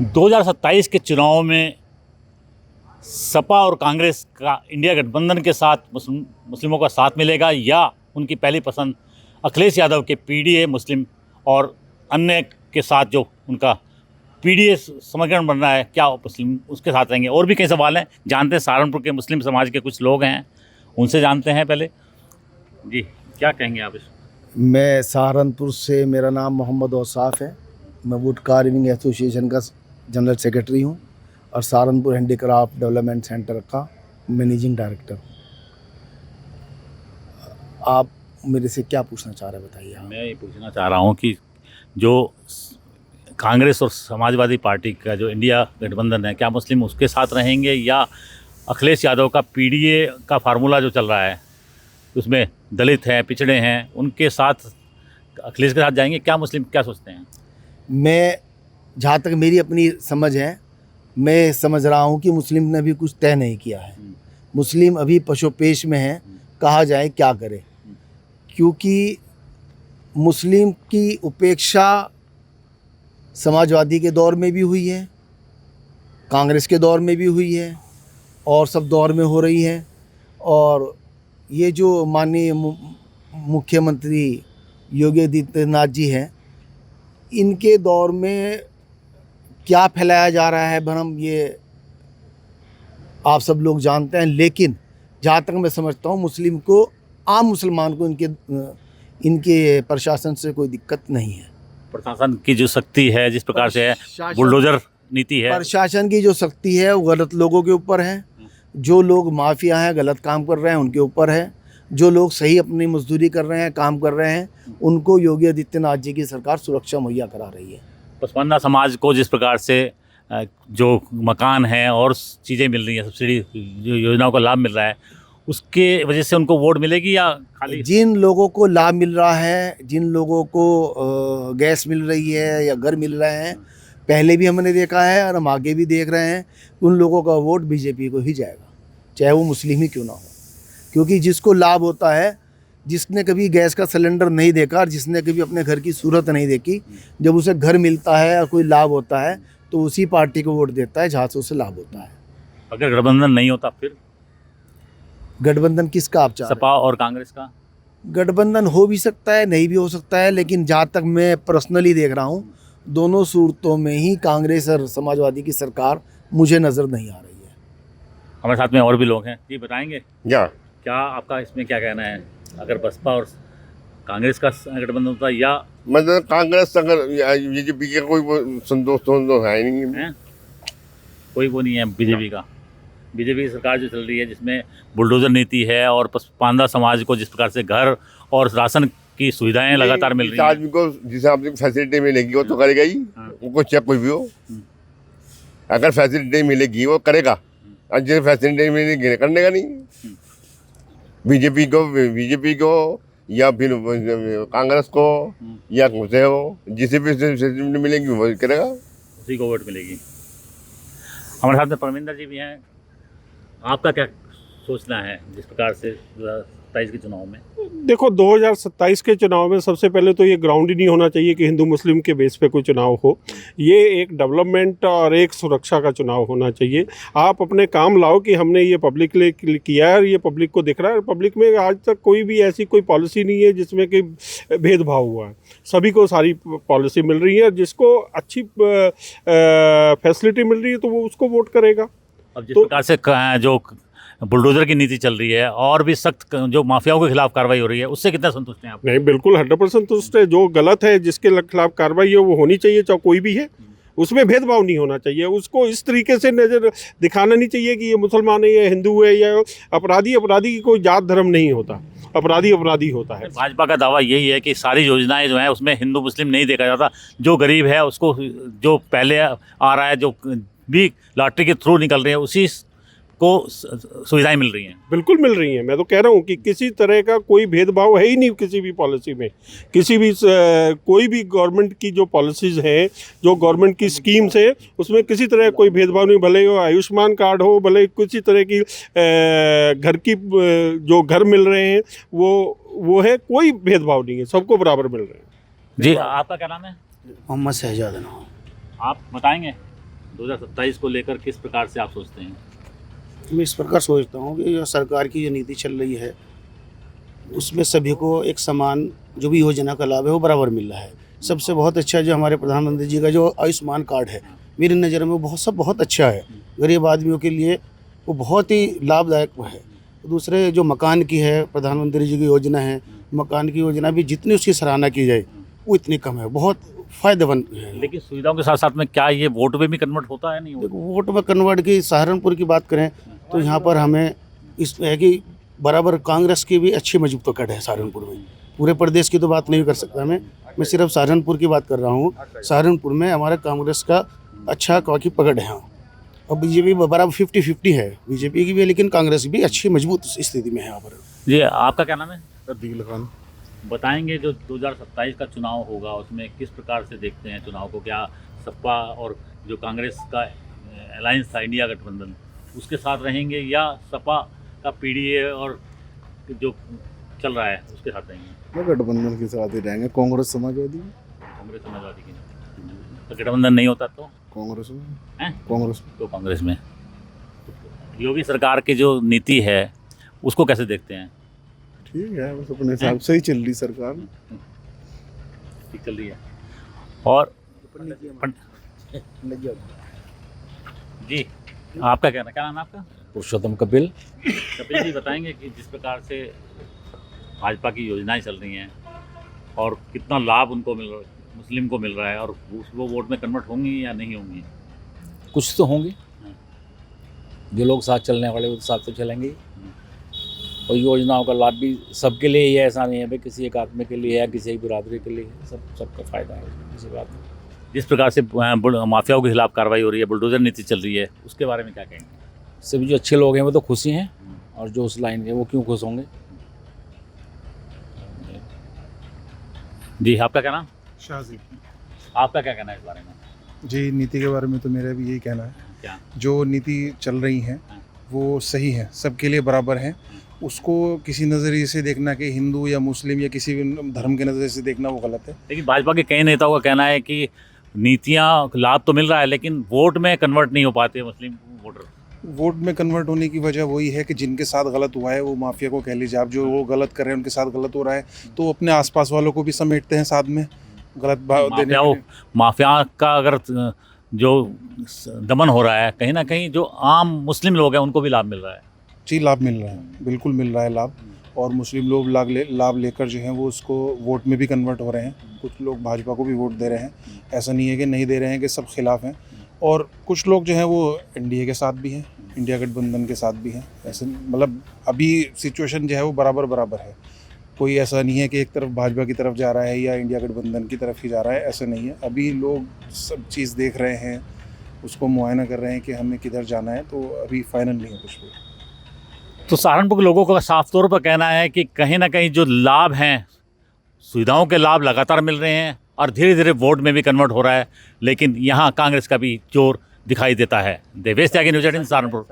2027 के चुनाव में सपा और कांग्रेस का इंडिया गठबंधन के साथ मुस्लिमों का साथ मिलेगा या उनकी पहली पसंद अखिलेश यादव के पीडीए मुस्लिम और अन्य के साथ जो उनका पीडीए समीकरण बन रहा है, क्या मुस्लिम उसके साथ रहेंगे। और भी कई सवाल हैं, जानते हैं सहारनपुर के मुस्लिम समाज के कुछ लोग हैं, उनसे जानते हैं। पहले जी क्या कहेंगे आप इस? मैं सहारनपुर से, मेरा नाम मोहम्मद औसाफ है। मैं वुड कार्विंग एसोसिएशन का जनरल सेक्रेटरी हूँ और सहारनपुर हैंडीक्राफ्ट डेवलपमेंट सेंटर का मैनेजिंग डायरेक्टर हूँ। आप मेरे से क्या पूछना चाह रहे हैं, बताइए। मैं ये पूछना चाह रहा हूँ कि जो कांग्रेस और समाजवादी पार्टी का जो इंडिया गठबंधन है, क्या मुस्लिम उसके साथ रहेंगे या अखिलेश यादव का पीडीए का फार्मूला जो चल रहा है उसमें दलित हैं, पिछड़े हैं, उनके साथ अखिलेश के साथ जाएंगे? क्या मुस्लिम क्या सोचते हैं? मैं, जहाँ तक मेरी अपनी समझ है, मैं समझ रहा हूँ कि मुस्लिम ने अभी कुछ तय नहीं किया है। मुस्लिम अभी पशोपेश में है, कहा जाए क्या करे, क्योंकि मुस्लिम की उपेक्षा समाजवादी के दौर में भी हुई है, कांग्रेस के दौर में भी हुई है और सब दौर में हो रही है। और ये जो माननीय मुख्यमंत्री योगी आदित्यनाथ जी हैं, इनके दौर में क्या फैलाया जा रहा है भ्रम, ये आप सब लोग जानते हैं। लेकिन जहाँ तक मैं समझता हूँ, मुस्लिम को, आम मुसलमान को इनके प्रशासन से कोई दिक्कत नहीं है। प्रशासन की जो शक्ति है, जिस प्रकार से है बुलडोजर नीति है, प्रशासन की जो शक्ति है वो गलत लोगों के ऊपर है। जो लोग माफिया हैं, गलत काम कर रहे हैं, उनके ऊपर है। जो लोग सही अपनी मजदूरी कर रहे हैं, काम कर रहे हैं, उनको योगी आदित्यनाथ जी की सरकार सुरक्षा मुहैया करा रही है। पसमानदा समाज को जिस प्रकार से जो मकान हैं और चीज़ें मिल रही हैं, सब्सिडी जो योजनाओं का लाभ मिल रहा है, उसके वजह से उनको वोट मिलेगी या खाली? जिन लोगों को लाभ मिल रहा है, जिन लोगों को गैस मिल रही है या घर मिल रहे हैं, पहले भी हमने देखा है और हम आगे भी देख रहे हैं, उन लोगों का वोट बीजेपी को ही जाएगा, चाहे वो मुस्लिम ही क्यों ना हो। क्योंकि जिसको लाभ होता है, जिसने कभी गैस का सिलेंडर नहीं देखा और जिसने कभी अपने घर की सूरत नहीं देखी, जब उसे घर मिलता है और कोई लाभ होता है तो उसी पार्टी को वोट देता है जहाँ से उसे लाभ होता है। अगर गठबंधन नहीं होता फिर? गठबंधन किसका आप चाह रहे हैं? सपा और कांग्रेस का गठबंधन हो भी सकता है, नहीं भी हो सकता है, लेकिन जहाँ तक मैं पर्सनली देख रहा हूँ, दोनों सूरतों में ही कांग्रेस और समाजवादी की सरकार मुझे नज़र नहीं आ रही है। हमारे साथ में और भी लोग हैं, ये बताएंगे क्या आपका इसमें क्या कहना है? अगर बसपा और कांग्रेस का गठबंधन होता है या मतलब कांग्रेस, अगर बीजेपी का कोई संतोष तो है ही नहीं है? कोई वो नहीं है बीजेपी का। बीजेपी की सरकार जो चल रही है, जिसमें बुलडोजर नीति है और पसमानदा समाज को जिस प्रकार से घर और राशन की सुविधाएं लगातार मिल रही हैं। आदमी को जिस आपको फैसिलिटी मिलेगी वो तो करेगा ही, उनको चाहे कोई भी हो। अगर फैसिलिटी मिलेगी वो करेगा, और जिसे फैसिलिटी मिलेगी करने का नहीं। बीजेपी को या फिर कांग्रेस को या घुसे हो, जिसे भी फैसिलिटी मिलेगी वो करेगा, उसी को वोट मिलेगी। हमारे साथ में परमिंदर जी भी हैं, आपका क्या सोचना है जिस प्रकार से 27 के चुनाव में? देखो, 2027 के चुनाव में सबसे पहले तो ये ग्राउंड ही नहीं होना चाहिए कि हिंदू मुस्लिम के बेस पे कोई चुनाव हो। ये एक डेवलपमेंट और एक सुरक्षा का चुनाव होना चाहिए। आप अपने काम लाओ कि हमने ये पब्लिक के लिए किया है और ये पब्लिक को दिख रहा है। पब्लिक में आज तक कोई भी ऐसी कोई पॉलिसी नहीं है जिसमें कि भेदभाव हुआ है। सभी को सारी पॉलिसी मिल रही है, जिसको अच्छी फैसिलिटी मिल रही है तो वो उसको वोट करेगा। अब जिस प्रकार से जो बुलडोजर की नीति चल रही है और भी सख्त जो माफियाओं के खिलाफ कार्रवाई हो रही है, उससे कितना संतुष्ट हैं आप? नहीं, बिल्कुल 100% संतुष्ट है। जो गलत है, जिसके खिलाफ कार्रवाई है, वो होनी चाहिए, चाहे कोई भी है। उसमें भेदभाव नहीं होना चाहिए। उसको इस तरीके से नज़र दिखाना नहीं चाहिए कि ये मुसलमान है, ये हिंदू है, या अपराधी की कोई जात धर्म नहीं होता। अपराधी होता है। भाजपा का दावा यही है कि सारी योजनाएं जो हैं उसमें हिंदू मुस्लिम नहीं देखा जाता। जो गरीब है उसको, जो पहले आ रहा है, जो भी लॉटरी के थ्रू निकल रहे हैं, उसी को सुविधाएं मिल रही हैं। बिल्कुल मिल रही हैं। मैं तो कह रहा हूँ कि किसी तरह का कोई भेदभाव है ही नहीं किसी भी पॉलिसी में। किसी भी कोई भी गवर्नमेंट की जो पॉलिसीज़ हैं, जो गवर्नमेंट की स्कीम्स है, उसमें किसी तरह कोई भेदभाव नहीं। भले वो आयुष्मान कार्ड हो, भले किसी तरह की घर की जो घर मिल रहे हैं वो है, कोई भेदभाव नहीं है, सबको बराबर मिल रहे हैं। जी, आपका क्या नाम है? मोहम्मद शहजाद नाम। आप बताएंगे 2027 को लेकर किस प्रकार से आप सोचते हैं? मैं इस प्रकार सोचता हूँ कि जो सरकार की जो नीति चल रही है उसमें सभी को एक समान जो भी योजना का लाभ है वो बराबर मिल रहा है। सबसे बहुत अच्छा जो हमारे प्रधानमंत्री जी का जो आयुष्मान कार्ड है मेरी नज़र में वो बहुत अच्छा है। गरीब आदमियों के लिए वो बहुत ही लाभदायक है। दूसरे जो मकान की है प्रधानमंत्री जी की योजना है, मकान की योजना भी जितनी उसकी सराहना की जाए वो इतनी कम है, बहुत फ़ायदेमंद है। लेकिन सुविधाओं के साथ साथ में क्या ये वोट में भी कन्वर्ट होता है नहीं होता? देखो वोट में कन्वर्ट की सहारनपुर की बात करें तो यहाँ पर हमें इस है कि बराबर कांग्रेस की भी अच्छी मजबूत पकड़ है सहारनपुर में। पूरे प्रदेश की तो बात नहीं कर सकता मैं सिर्फ सहारनपुर की बात कर रहा हूँ। सहारनपुर में हमारा कांग्रेस का अच्छा की पकड़ है यहाँ। और बीजेपी बराबर 50-50 है, बीजेपी की भी है लेकिन कांग्रेस भी अच्छी मजबूत स्थिति में है यहाँ पर। जी, आपका क्या नाम है? दिल खान। बताएंगे जो 2027 का चुनाव होगा उसमें किस प्रकार से देखते हैं चुनाव को? क्या सपा और जो कांग्रेस का अलायंस था इंडिया गठबंधन उसके साथ रहेंगे या सपा का पीडीए और जो चल रहा है उसके साथ रहेंगे? वो गठबंधन के साथ ही रहेंगे, कांग्रेस समाजवादी। कांग्रेस समाजवादी की तो गठबंधन नहीं होता तो कांग्रेस में हैं? कांग्रेस में तो कांग्रेस में योगी सरकार की जो नीति है उसको कैसे देखते हैं? ठीक है, बस अपने हिसाब से ही चल रही सरकार। ठीक चल रही है। और जी, आपका क्या नाम है आपका? पुरुषोत्तम कपिल। कपिल जी, बताएंगे कि जिस प्रकार से भाजपा की योजनाएं चल रही हैं और कितना लाभ उनको मिल रहा है, मुस्लिम को मिल रहा है, और वो वोट में कन्वर्ट होंगी या नहीं होंगी? कुछ तो होंगे, जो लोग साथ चलने वाले वो तो साथ तो चलेंगे ही। और योजनाओं का लाभ भी सबके लिए ही है, ऐसा नहीं है भाई किसी एक आदमी के लिए या किसी एक बिरादरी के लिए, सबका फ़ायदा है किसी बात में। जिस प्रकार से माफियाओं के खिलाफ कार्रवाई हो रही है, बुलडोजर नीति चल रही है, उसके बारे में क्या कहेंगे? सभी जो अच्छे लोग हैं वो तो खुश ही हैं, और जो उस लाइन के वो क्यों खुश होंगे। जी, आपका क्या नाम? शाहजी आपका क्या कहना है इस बारे में? जी, नीति के बारे में तो मेरा भी यही कहना है। क्या? जो नीति चल रही है वो सही है, सबके लिए बराबर है। उसको किसी नज़रिए से देखना कि हिंदू या मुस्लिम या किसी भी धर्म के नज़रिए से देखना वो गलत है। लेकिन भाजपा के कई नेताओं का कहना है कि नीतियां लाभ तो मिल रहा है लेकिन वोट में कन्वर्ट नहीं हो पाते मुस्लिम वोटर। वोट में कन्वर्ट होने की वजह वही है कि जिनके साथ गलत हुआ है वो माफिया को कह लीजिए आप, जो वो गलत कर रहे हैं उनके साथ गलत हो रहा है तो वो अपने आसपास वालों को भी समेटते हैं साथ में गलत भाव देने के लिए। माफिया का अगर जो दमन हो रहा है कहीं ना कहीं जो आम मुस्लिम लोग हैं उनको भी लाभ मिल रहा है। जी, लाभ मिल रहा है, बिल्कुल मिल रहा है लाभ। और मुस्लिम लोग लाभ लेकर जो हैं वो उसको वोट में भी कन्वर्ट हो रहे हैं। कुछ लोग भाजपा को भी वोट दे रहे हैं, ऐसा नहीं है कि नहीं दे रहे हैं कि सब खिलाफ हैं। और कुछ लोग जो हैं वो एनडीए के साथ भी हैं, इंडिया गठबंधन के साथ भी हैं। ऐसे मतलब अभी सिचुएशन जो है वो बराबर है। कोई ऐसा नहीं है कि एक तरफ भाजपा की तरफ जा रहा है या इंडिया गठबंधन की तरफ ही जा रहा है, ऐसा नहीं है। अभी लोग सब चीज़ देख रहे हैं, उसको मुआयना कर रहे हैं कि हमें किधर जाना है, तो अभी फाइनल नहीं है कुछ भी। तो सहारनपुर के लोगों का साफ तौर पर कहना है कि कहीं ना कहीं जो लाभ हैं, सुविधाओं के लाभ लगातार मिल रहे हैं और धीरे धीरे वोट में भी कन्वर्ट हो रहा है, लेकिन यहाँ कांग्रेस का भी जोर दिखाई देता है। देवेश त्यागी, न्यूज़ 18 सहारनपुर।